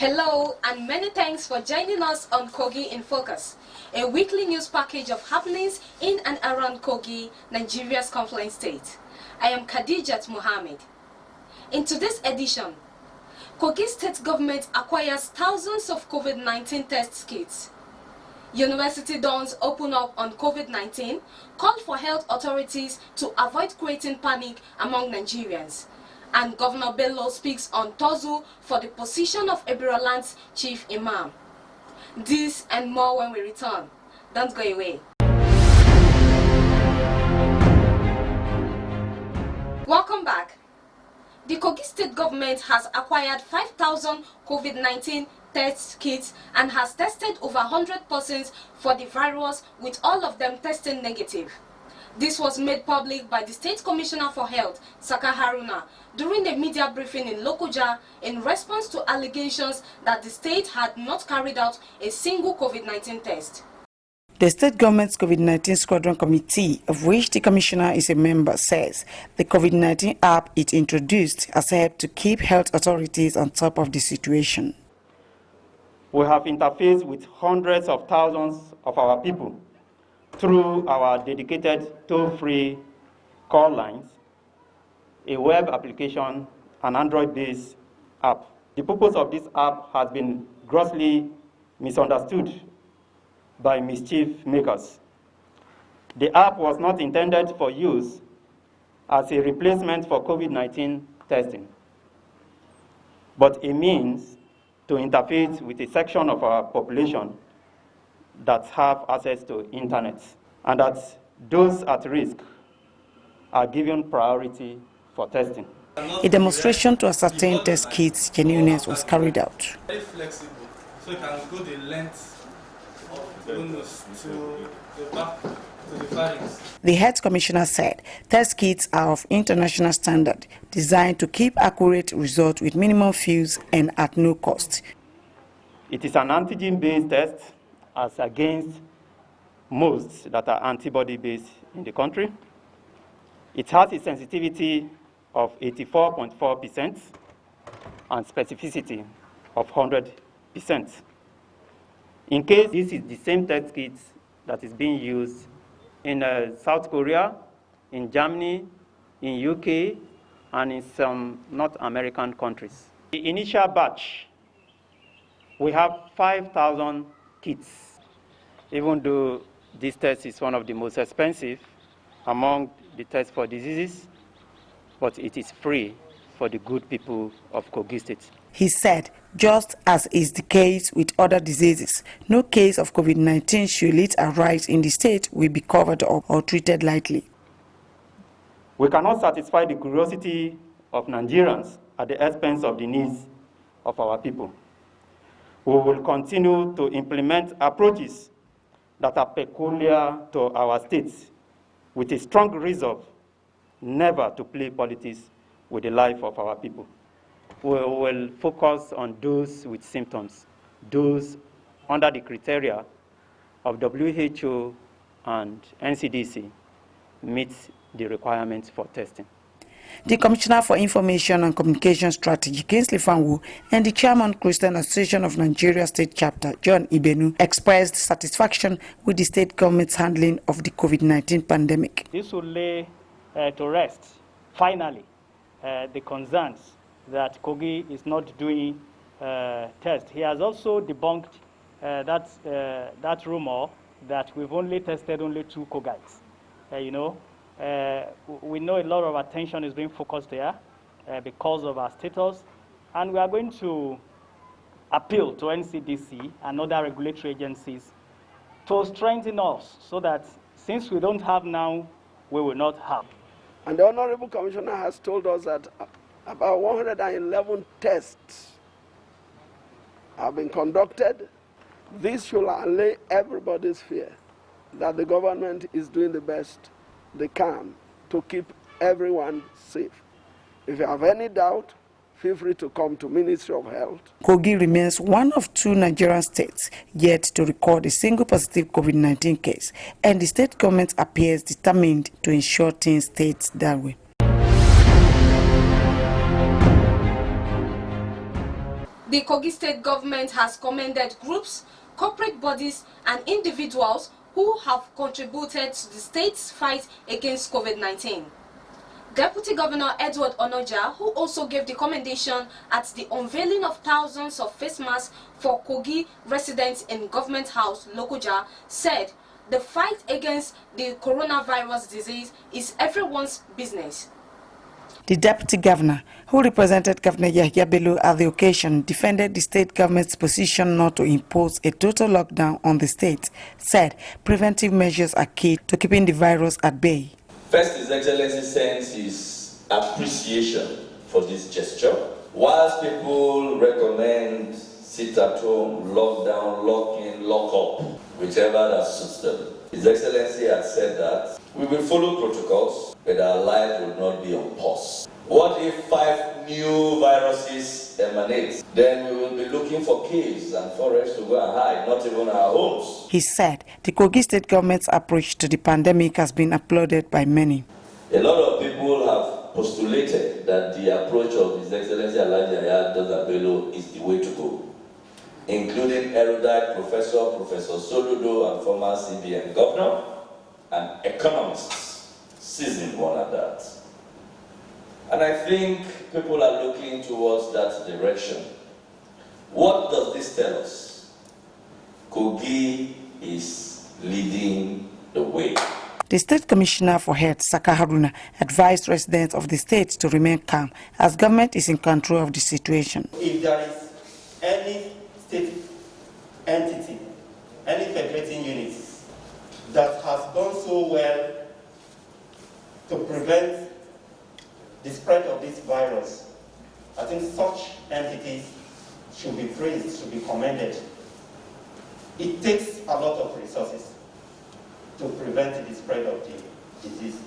Hello and many thanks for joining us on Kogi in Focus, a weekly news package of happenings in and around Kogi, Nigeria's confluent state. I am Khadijat Mohammed. In today's edition, Kogi state government acquires thousands of COVID-19 test kits. University dons open up on COVID-19, call for health authorities to avoid creating panic among Nigerians. And Governor Bello speaks on Tozu for the position of Ibrahim's chief imam. This and more when we return. Don't go away. Welcome back. The Kogi state government has acquired 5,000 COVID-19 test kits and has tested over 100 persons for the virus, with all of them testing negative. This was made public by the State Commissioner for Health, Saka Haruna, during a media briefing in Lokoja in response to allegations that the state had not carried out a single COVID-19 test. The state government's COVID-19 Squadron Committee, of which the commissioner is a member, says the COVID-19 app it introduced has helped to keep health authorities on top of the situation. We have interfaced with hundreds of thousands of our people through our dedicated toll-free call lines, a web application, an Android-based app. The purpose of this app has been grossly misunderstood by mischief makers. The app was not intended for use as a replacement for COVID-19 testing, but a means to interface with a section of our population that have access to internet, and that those at risk are given priority for testing. A demonstration to ascertain test kits' genuineness was carried out. Very flexible, so you can go the length of the nose to the back to the pharynx. The health commissioner said test kits are of international standard, designed to keep accurate results with minimum fuels and at no cost. It is an antigen-based test as against most that are antibody-based in the country. It has a sensitivity of 84.4% and specificity of 100%. In case this is the same test kit that is being used in South Korea, in Germany, in UK, and in some North American countries. The initial batch, we have 5,000 kits, even though this test is one of the most expensive among the tests for diseases, but it is free for the good people of Kogi State. He said, just as is the case with other diseases, no case of COVID-19 should it arise in the state will be covered up or treated lightly. We cannot satisfy the curiosity of Nigerians at the expense of the needs of our people. We will continue to implement approaches that are peculiar to our states with a strong resolve never to play politics with the life of our people. We will focus on those with symptoms, those under the criteria of WHO and NCDC meet the requirements for testing. The Commissioner for Information and Communication Strategy, Kingsley Fanwu, and the Chairman, Christian Association of Nigeria State Chapter, John Ibenu, expressed satisfaction with the state government's handling of the COVID-19 pandemic. This will lay to rest, finally, the concerns that Kogi is not doing tests. He has also debunked that rumor that we've only tested only 2 Kogites. We know a lot of attention is being focused there because of our status, and we are going to appeal to NCDC and other regulatory agencies to strengthen us so that since we don't have now, we will not have. And the Honorable Commissioner has told us that about 111 tests have been conducted. This should allay everybody's fear that the government is doing the best they can to keep everyone safe. If you have any doubt, feel free to come to Ministry of Health. Kogi remains one of 2 Nigerian states yet to record a single positive COVID-19 case, and the state government appears determined to ensure things stay that way. The Kogi state government has commended groups, corporate bodies and individuals who have contributed to the state's fight against COVID-19. Deputy Governor Edward Onoja, who also gave the commendation at the unveiling of thousands of face masks for Kogi residents in Government House, Lokoja, said the fight against the coronavirus disease is everyone's business. The deputy governor, who represented Governor Yahya Bello at the occasion, defended the state government's position not to impose a total lockdown on the state, said preventive measures are key to keeping the virus at bay. First, His Excellency sends his appreciation for this gesture. Whilst people recommend sit at home, lock down, lock in, lock up, whichever that suits them, His Excellency has said that we will follow protocols, but our life will not be on pause. What if 5 new viruses emanate? Then we will be looking for caves and forests to go and hide, not even our homes. He said the Kogi state government's approach to the pandemic has been applauded by many. A lot of people have postulated that the approach of His Excellency Alhaji Yahya Bello is the way to go, including erudite Professor Soludo and former CBN governor, and economists, seasoned one at that. And I think people are looking towards that direction. What does this tell us? Kogi is leading the way. The State Commissioner for Health, Saka Haruna, advised residents of the state to remain calm as government is in control of the situation. If there is any state entity, any federating unit that has done so well to prevent the spread of this virus, I think such entities should be praised, should be commended. It takes a lot of resources to prevent the spread of the disease.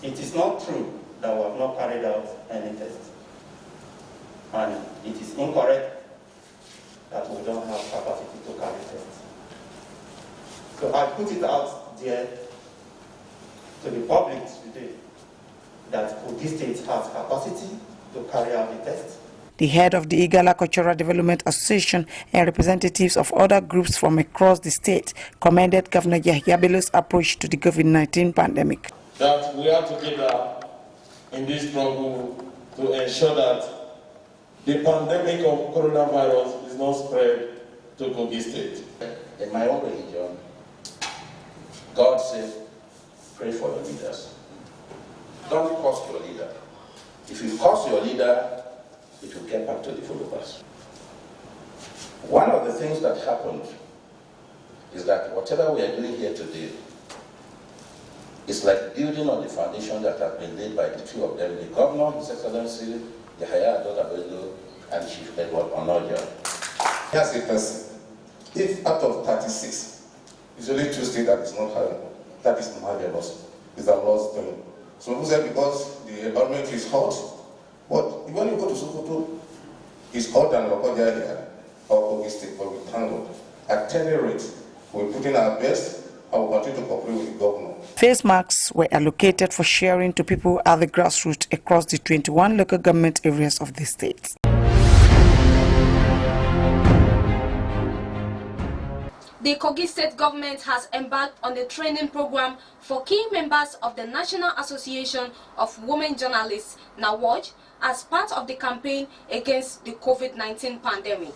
It is not true that we have not carried out any tests. And it is incorrect that we don't have capacity to carry tests. So I put it out there to the public today that Kogi State has capacity to carry out the tests. The head of the Igala Cultural Development Association and representatives of other groups from across the state commended Governor Yahya Bello's approach to the COVID-19 pandemic. That we are together in this struggle to ensure that the pandemic of coronavirus is not spread to Kogi State. In my own religion, God says, pray for your leaders. Don't curse your leader. If you curse your leader, it will get back to the followers. One of the things that happened is that whatever we are doing here today is like building on the foundation that has been laid by the two of them, the Governor, His Excellency, Yahya Bello, and Chief Edward Onoja. As a person, if out of 36, it's only 2 states that is not having, that is marvelous, is the Lord's doing. So who said because the environment is hot, but when you go to Sokoto, it's hot than Lokoja here, or Kogi State, but we thank God. At any rate, we're putting our best, and we'll continue to cooperate with the governor. Face masks were allocated for sharing to people at the grassroots across the 21 local government areas of the state. The Kogi state government has embarked on a training program for key members of the National Association of Women Journalists, NAWOJ, as part of the campaign against the COVID-19 pandemic.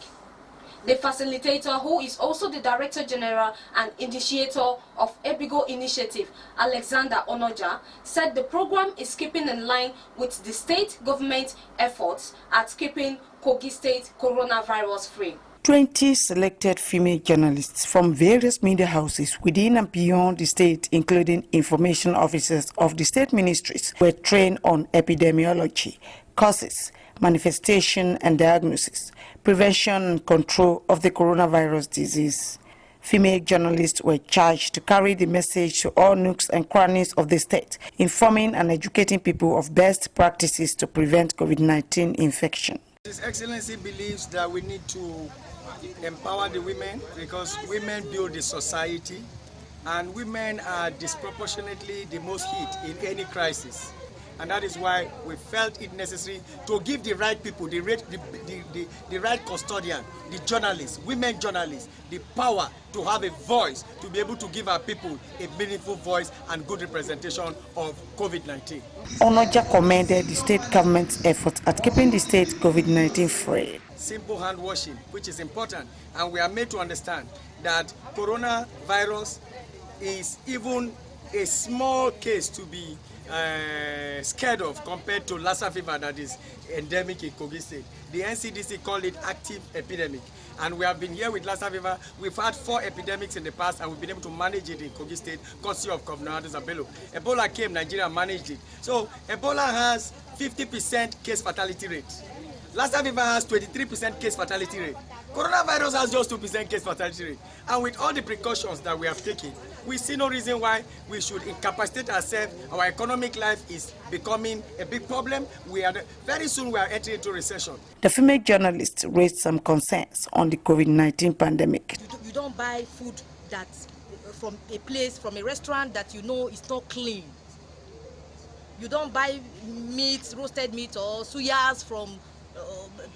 The facilitator, who is also the Director General and initiator of EBIGO Initiative, Alexander Onoja, said the program is keeping in line with the state government efforts at keeping Kogi State coronavirus free. 20 selected female journalists from various media houses within and beyond the state, including information officers of the state ministries, were trained on epidemiology, causes, manifestation and diagnosis, prevention and control of the coronavirus disease. Female journalists were charged to carry the message to all nooks and crannies of the state, informing and educating people of best practices to prevent COVID-19 infection. His Excellency believes that we need to empower the women because women build the society and women are disproportionately the most hit in any crisis. and that is why we felt it necessary to give the right people, the right custodian, the journalists, women journalists, the power to have a voice, to be able to give our people a meaningful voice and good representation of COVID-19. Onoja commended the state government's effort at keeping the state COVID-19 free. Simple hand washing, which is important, and we are made to understand that coronavirus is even a small case to be scared of compared to Lassa fever that is endemic in Kogi State. The NCDC called it active epidemic, and we have been here with Lassa fever. We've had 4 epidemics in the past, and we've been able to manage it in Kogi State, courtesy of Governor Abubakar. Ebola came, Nigeria managed it. So Ebola has 50% case fatality rate. Lassa fever has 23% case fatality rate. Coronavirus has just 2% case fatality rate. And with all the precautions that we have taken, we see no reason why we should incapacitate ourselves. Our economic life is becoming a big problem. Very soon we are entering into recession. The female journalist raised some concerns on the COVID-19 pandemic. You don't buy food that's from a place, from a restaurant that you know is not clean. You don't buy meat, roasted meat or suyas from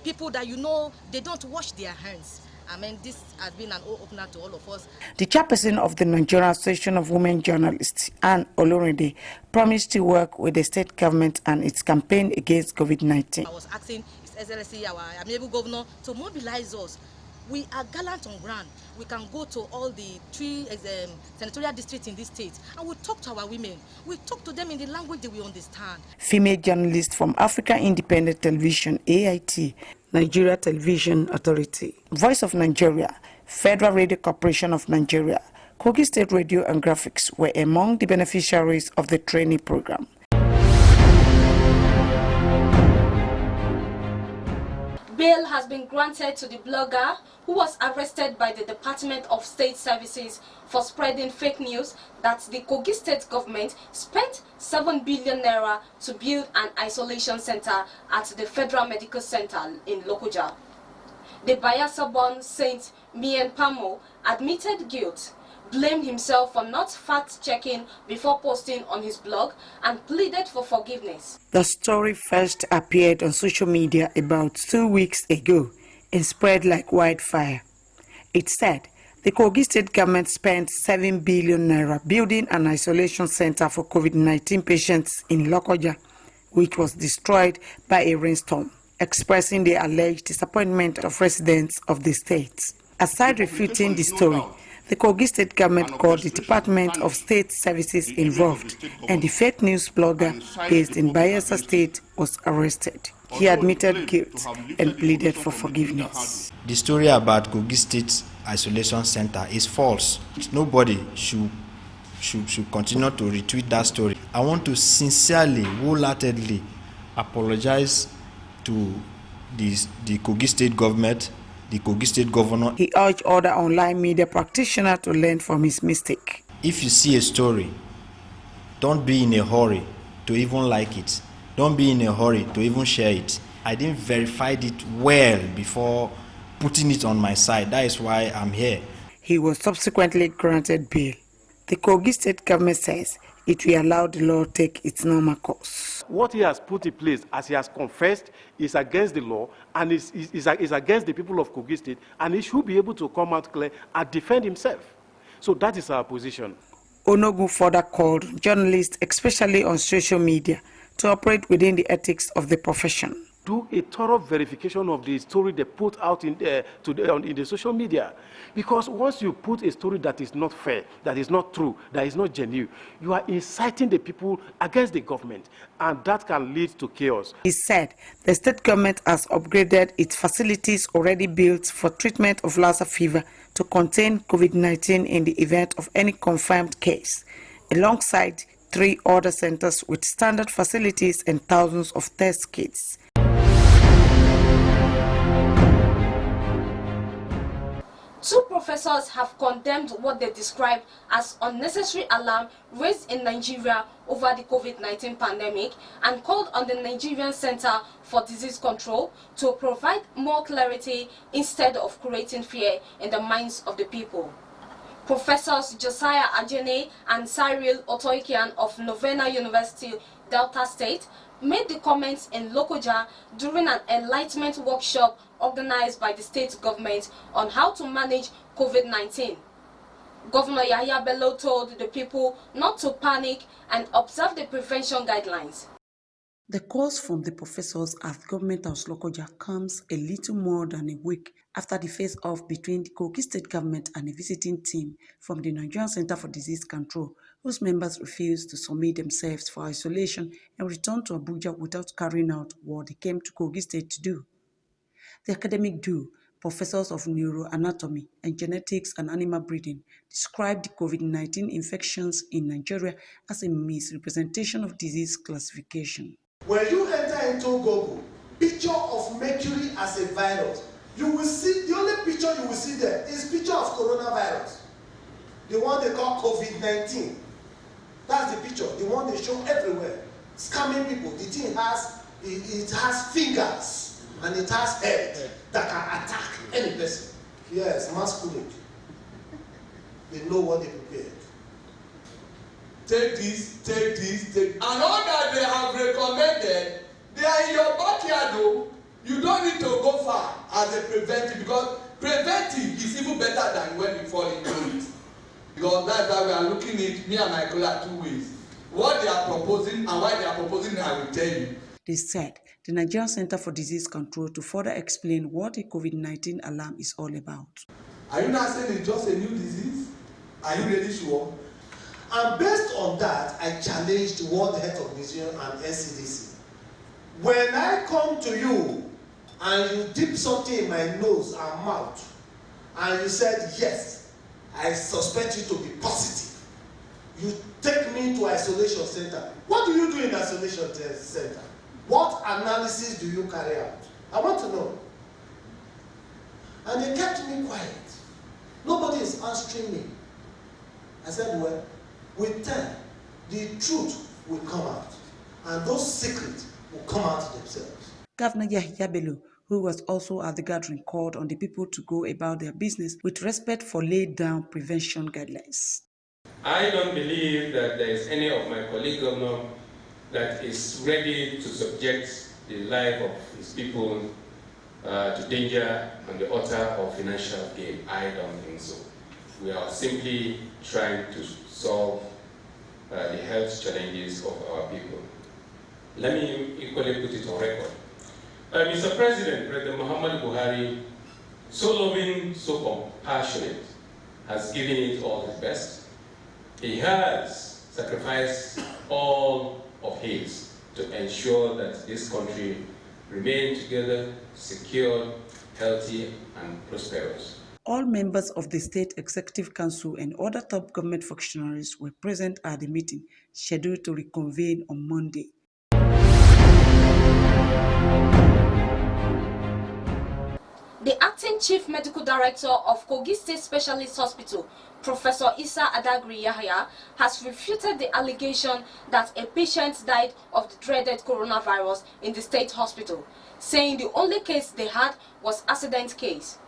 people that you know they don't wash their hands. I mean, this has been an eye-opener to all of us. The chairperson of the Nigerian Association of Women Journalists, Anne Olorinde, promised to work with the state government and its campaign against COVID-19. I was asking His Excellency, our amiable governor, to mobilize us. We are gallant on ground. We can go to all the 3 senatorial districts in this state and we talk to our women. We talk to them in the language that we understand. Female journalist from Africa Independent Television, AIT, Nigeria Television Authority, Voice of Nigeria, Federal Radio Corporation of Nigeria, Kogi State Radio and Graphics were among the beneficiaries of the training program. Bail has been granted to the blogger who was arrested by the Department of State Services for spreading fake news that the Kogi State government spent 7 billion naira to build an isolation center at the Federal Medical Center in Lokoja. The Bayelsa-born Saint Mien Pamo admitted guilt, blamed himself for not fact-checking before posting on his blog, and pleaded for forgiveness. The story first appeared on social media about 2 weeks ago and spread like wildfire. It said the Kogi State government spent 7 billion naira building an isolation center for COVID-19 patients in Lokoja, which was destroyed by a rainstorm, expressing the alleged disappointment of residents of the state. Aside refuting the story, the Kogi State government called the Department of State Services involved, and the fake news blogger based in Bayelsa State was arrested. He admitted guilt and pleaded for forgiveness. The story about Kogi State Isolation Center is false. Nobody should continue to retweet that story. I want to sincerely, wholeheartedly apologize to the Kogi State government, the Kogi State governor. He urged other online media practitioners to learn from his mistake. If you see a story, don't be in a hurry to even like it. Don't be in a hurry to even share it. I didn't verify it well before putting it on my site. That is why I'm here. He was subsequently granted bail. The Kogi State government says it will allow the law to take its normal course. What he has put in place, as he has confessed, is against the law and is against the people of Kogi State, and he should be able to come out clear and defend himself. So that is our position. Onogu further called journalists, especially on social media, to operate within the ethics of the profession. Do a thorough verification of the story they put out in the social media. Because once you put a story that is not fair, that is not true, that is not genuine, you are inciting the people against the government, and that can lead to chaos. He said the state government has upgraded its facilities already built for treatment of Lassa fever to contain COVID-19 in the event of any confirmed case, alongside 3 other centers with standard facilities and thousands of test kits. Two professors have condemned what they describe as unnecessary alarm raised in Nigeria over the COVID-19 pandemic and called on the Nigerian Center for Disease Control to provide more clarity instead of creating fear in the minds of the people. Professors Josiah Ajene and Cyril Otoikian of Novena University, Delta State, made the comments in Lokoja during an enlightenment workshop organized by the state government on how to manage COVID-19. Governor Yahya Bello told the people not to panic and observe the prevention guidelines. The calls from the professors at Government House Lokoja comes a little more than a week after the face-off between the Kogi state government and a visiting team from the Nigerian Center for Disease Control, whose members refused to submit themselves for isolation and return to Abuja without carrying out what they came to Kogi state to do. The academic duo, professors of neuroanatomy and genetics and animal breeding, described the COVID-19 infections in Nigeria as a misrepresentation of disease classification. When you enter into Google, picture of mercury as a virus, you will see, the only picture you will see there is picture of coronavirus. The one they call COVID-19. That's the picture, the one they show everywhere. Scamming people. The thing has, it has fingers and it has head that can attack any person. Yes, masculine. They know what they prepared. Take this, take this, take. And all that they have recommended, they are in your backyard though. You don't need to go far as a preventive, because preventive is even better than when you fall into it. Because that's why we are looking at, me and my colleague, 2 ways. What they are proposing and why they are proposing, I will tell you. They said the Nigerian Center for Disease Control to further explain what a COVID-19 alarm is all about. Are you not saying it's just a new disease? Are you really sure? And based on that, I challenged the World Health Organization and NCDC. When I come to you and you dip something in my nose and mouth, and you said, yes, I suspect you to be positive, you take me to isolation center. What do you do in isolation center? What analysis do you carry out? I want to know. And they kept me quiet. Nobody is answering me. I said, well, with time, the truth will come out, and those secrets will come out themselves. Governor Yahya Bello, who was also at the gathering, called on the people to go about their business with respect for laid down prevention guidelines. I don't believe that there is any of my colleague governor that is ready to subject the life of his people to danger on the altar of financial gain. I don't think so. We are simply trying to solve the health challenges of our people. Let me equally put it on record. Mr. President, President Muhammad Buhari, so loving, so compassionate, has given it all his best. He has sacrificed all of his to ensure that this country remain together, secure, healthy, and prosperous. All members of the State Executive Council and other top government functionaries were present at the meeting, scheduled to reconvene on Monday. The acting chief medical director of Kogi State Specialist Hospital, Professor Issa Adagri Yahya, has refuted the allegation that a patient died of the dreaded coronavirus in the state hospital, saying the only case they had was accident case.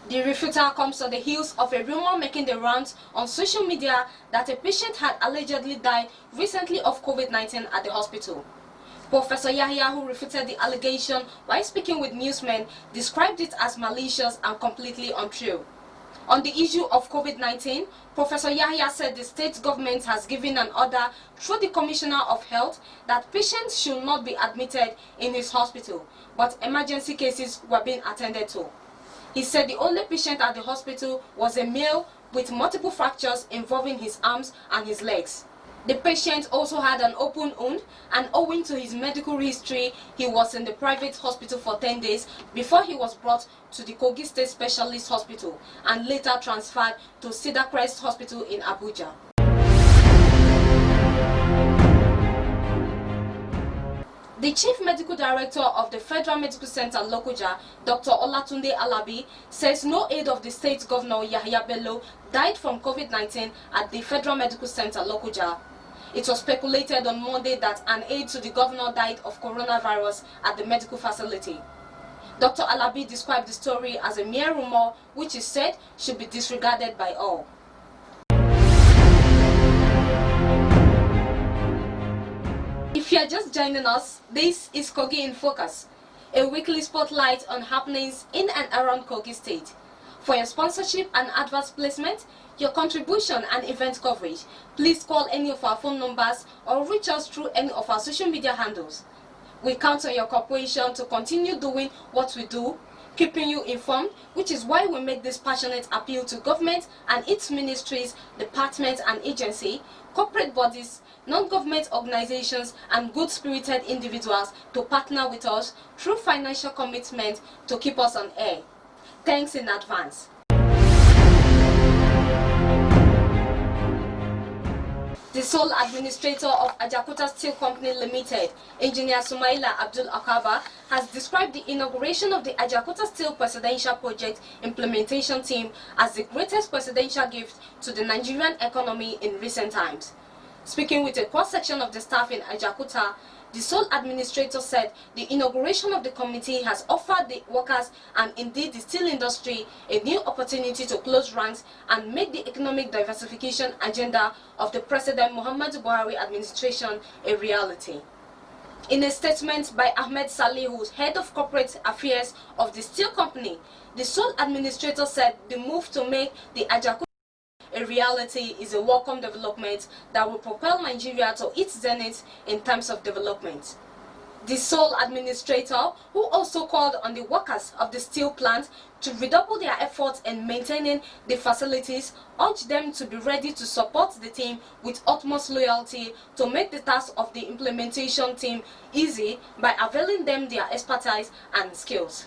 The refutal comes on the heels of a rumor making the rounds on social media that a patient had allegedly died recently of COVID-19 at the hospital. Professor Yahya, who refuted the allegation while speaking with newsmen, described it as malicious and completely untrue. On the issue of COVID-19, Professor Yahya said the state government has given an order through the Commissioner of Health that patients should not be admitted in his hospital, but emergency cases were being attended to. He said the only patient at the hospital was a male with multiple fractures involving his arms and his legs. The patient also had an open wound, and owing to his medical history, he was in the private hospital for 10 days before he was brought to the Kogi State Specialist Hospital and later transferred to Cedar Crest Hospital in Abuja. The Chief Medical Director of the Federal Medical Center Lokoja, Dr. Olatunde Alabi, says no aide of the state governor Yahya Bello died from COVID-19 at the Federal Medical Center Lokoja. It was speculated on Monday that an aide to the governor died of coronavirus at the medical facility. Dr. Alabi described the story as a mere rumor which he said should be disregarded by all. just joining us, this is Kogi in Focus, a weekly spotlight on happenings in and around Kogi State. For your sponsorship and advert placement, your contribution and event coverage, please call any of our phone numbers or reach us through any of our social media handles. We count on your cooperation to continue doing what we do, keeping you informed, which is why we make this passionate appeal to government and its ministries, departments and agencies, corporate bodies, non-government organizations and good-spirited individuals to partner with us through financial commitment to keep us on air. Thanks in advance. The sole administrator of AJAOKUTA Steel Company Limited, Engineer Sumaila Abdul Akaba, has described the inauguration of the AJAOKUTA Steel Presidential Project Implementation Team as the greatest presidential gift to the Nigerian economy in recent times. Speaking with a cross-section of the staff in AJAOKUTA, the sole administrator said the inauguration of the committee has offered the workers and indeed the steel industry a new opportunity to close ranks and make the economic diversification agenda of the President Muhammadu Buhari administration a reality. In a statement by Ahmed Salihu, head of corporate affairs of the steel company, the sole administrator said the move to make the AJAOKUTA a reality is a welcome development that will propel Nigeria to its zenith in terms of development. The sole administrator, who also called on the workers of the steel plant to redouble their efforts in maintaining the facilities, urged them to be ready to support the team with utmost loyalty to make the task of the implementation team easy by availing them their expertise and skills.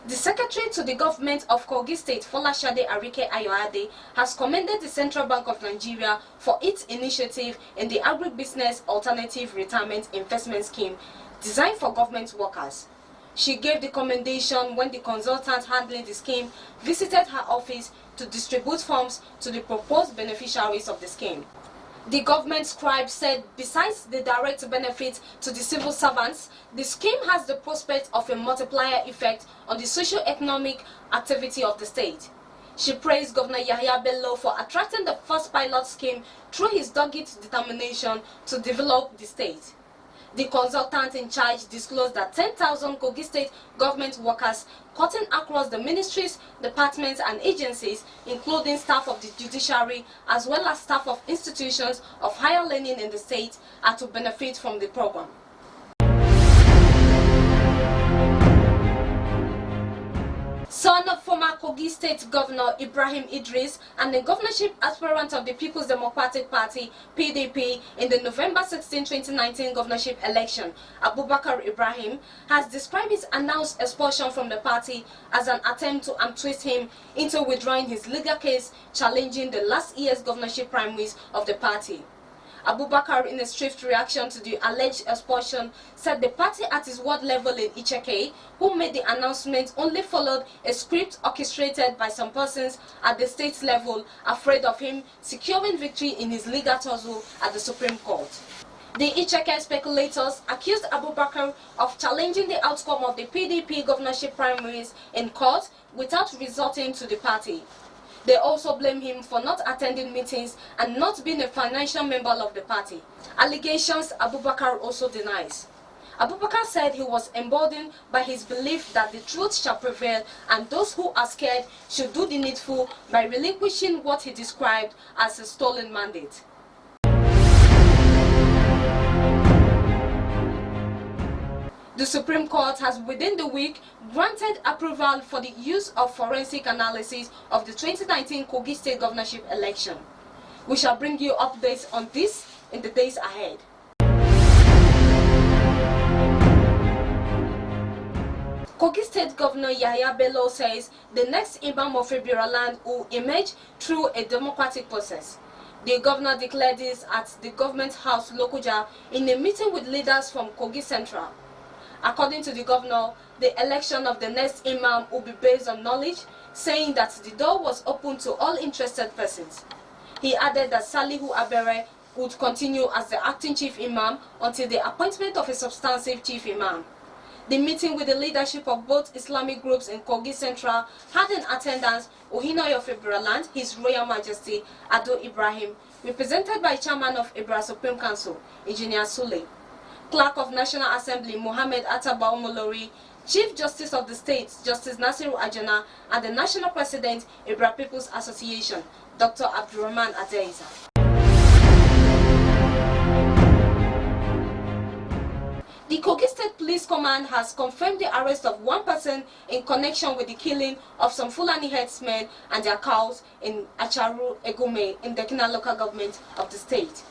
The Secretary to the Government of Kogi State, Folashade Arike Aide, has commended the Central Bank of Nigeria for its initiative in the Agribusiness Alternative Retirement Investment Scheme designed for government workers. She gave the commendation when the consultant handling the scheme visited her office to distribute forms to the proposed beneficiaries of the scheme. The government scribe said besides the direct benefit to the civil servants, the scheme has the prospect of a multiplier effect on the socio-economic activity of the state. She praised Governor Yahya Bello for attracting the first pilot scheme through his dogged determination to develop the state. The consultant in charge disclosed that 10,000 Kogi State government workers cutting across the ministries, departments and agencies, including staff of the judiciary as well as staff of institutions of higher learning in the state, are to benefit from the program. Son of former Kogi State Governor Ibrahim Idris and the governorship aspirant of the People's Democratic Party (PDP) in the November 16, 2019 governorship election, Abubakar Ibrahim, has described his announced expulsion from the party as an attempt to untwist him into withdrawing his legal case challenging the last year's governorship primaries of the party. Abubakar, in a swift reaction to the alleged expulsion, said the party at his ward level in Icheke, who made the announcement, only followed a script orchestrated by some persons at the state level, afraid of him securing victory in his legal tussle at the Supreme Court. The Icheke speculators accused Abubakar of challenging the outcome of the PDP governorship primaries in court without resorting to the party. They also blame him for not attending meetings and not being a financial member of the party. Allegations Abubakar also denies. Abubakar said he was emboldened by his belief that the truth shall prevail and those who are scared should do the needful by relinquishing what he described as a stolen mandate. The Supreme Court has within the week granted approval for the use of forensic analysis of the 2019 Kogi State governorship election. We shall bring you updates on this in the days ahead. Kogi State Governor Yahya Bello says the next Imam of February land will emerge through a democratic process. The governor declared this at the government house Lokoja in a meeting with leaders from Kogi Central. According to the governor, the election of the next imam will be based on knowledge, saying that the door was open to all interested persons. He added that Salihu Abere would continue as the acting chief imam until the appointment of a substantive chief imam. The meeting with the leadership of both Islamic groups in Kogi Central had in attendance Ohinoy of Ibrahim, His Royal Majesty Ado Ibrahim, represented by Chairman of Ibrahim Supreme Council, Engineer Sule, Clerk of National Assembly Mohammed Atabao Molori, Chief Justice of the State Justice Nasiru Ajana, and the National President Ibrahim People's Association, Dr. Abdurrahman Aide. The Kogi State Police Command has confirmed the arrest of one person in connection with the killing of some Fulani herdsmen and their cows in Acharu Egume in the Kina local government of the state.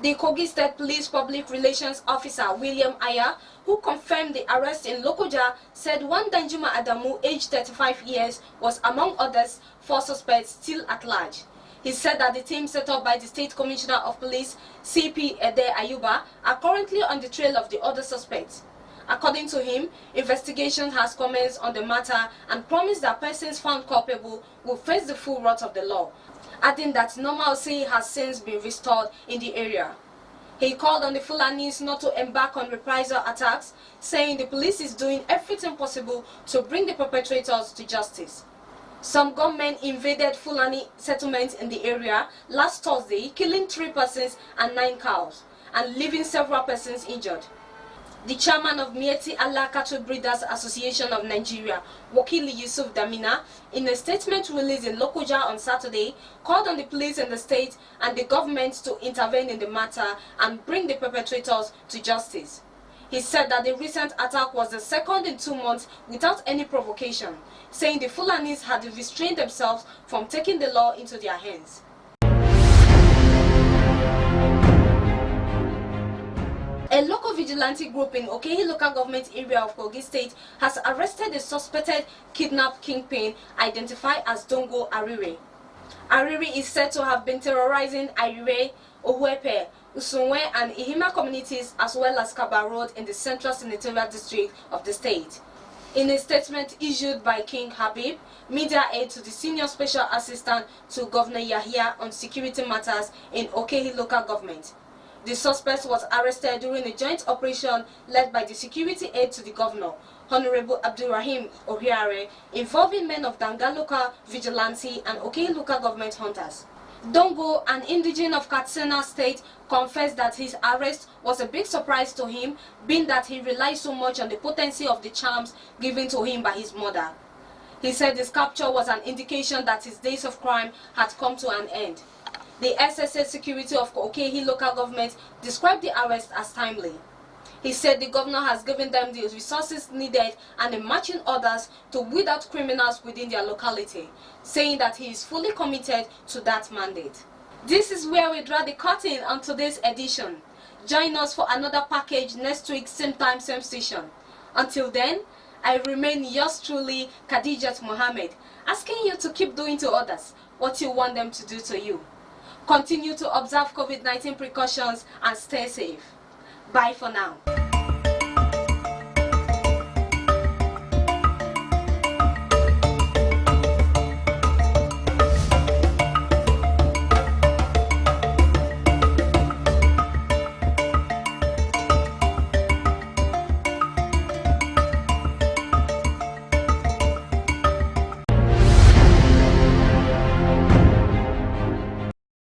The Kogi State Police Public Relations Officer William Aya, who confirmed the arrest in Lokoja, said one Danjuma Adamu, aged 35 years, was among others 4 suspects still at large. He said that the team set up by the State Commissioner of Police, CP Aide Ayuba, are currently on the trail of the other suspects. According to him, investigation has commenced on the matter and promised that persons found culpable will face the full wrath of the law, adding that normalcy has since been restored in the area. He called on the Fulanis not to embark on reprisal attacks, saying the police is doing everything possible to bring the perpetrators to justice. Some gunmen invaded Fulani settlements in the area last Thursday, killing 3 persons and 9 cows, and leaving several persons injured. The chairman of Mieti Allah Cattle Breeders Association of Nigeria, Wakili Yusuf Damina, in a statement released in Lokoja on Saturday, called on the police in the state and the government to intervene in the matter and bring the perpetrators to justice. He said that the recent attack was the second in 2 months without any provocation, saying the Fulanis had restrained themselves from taking the law into their hands. A local vigilante group in Okehi local government area of Kogi State has arrested a suspected kidnap kingpin identified as Dongo Arire. Arire is said to have been terrorizing Arire, Ohuepe, Usunwe and Ihima communities as well as Kaba Road in the Central Senatorial District of the state. In a statement issued by King Habib, media aide to the Senior Special Assistant to Governor Yahya on security matters in Okehi local government, the suspect was arrested during a joint operation led by the security aide to the governor, Honorable Abdurrahim Ohiare, involving men of Danga local vigilante and Okehi local government hunters. Dongo, an indigene of Katsina State, confessed that his arrest was a big surprise to him, being that he relied so much on the potency of the charms given to him by his mother. He said his capture was an indication that his days of crime had come to an end. The SSA security of Okehi local government described the arrest as timely. He said the governor has given them the resources needed and the marching orders to weed out criminals within their locality, saying that he is fully committed to that mandate. This is where we draw the curtain on today's edition. Join us for another package next week, same time, same station. Until then, I remain yours truly, Khadijat Mohammed, asking you to keep doing to others what you want them to do to you. Continue to observe COVID-19 precautions and stay safe. Bye for now.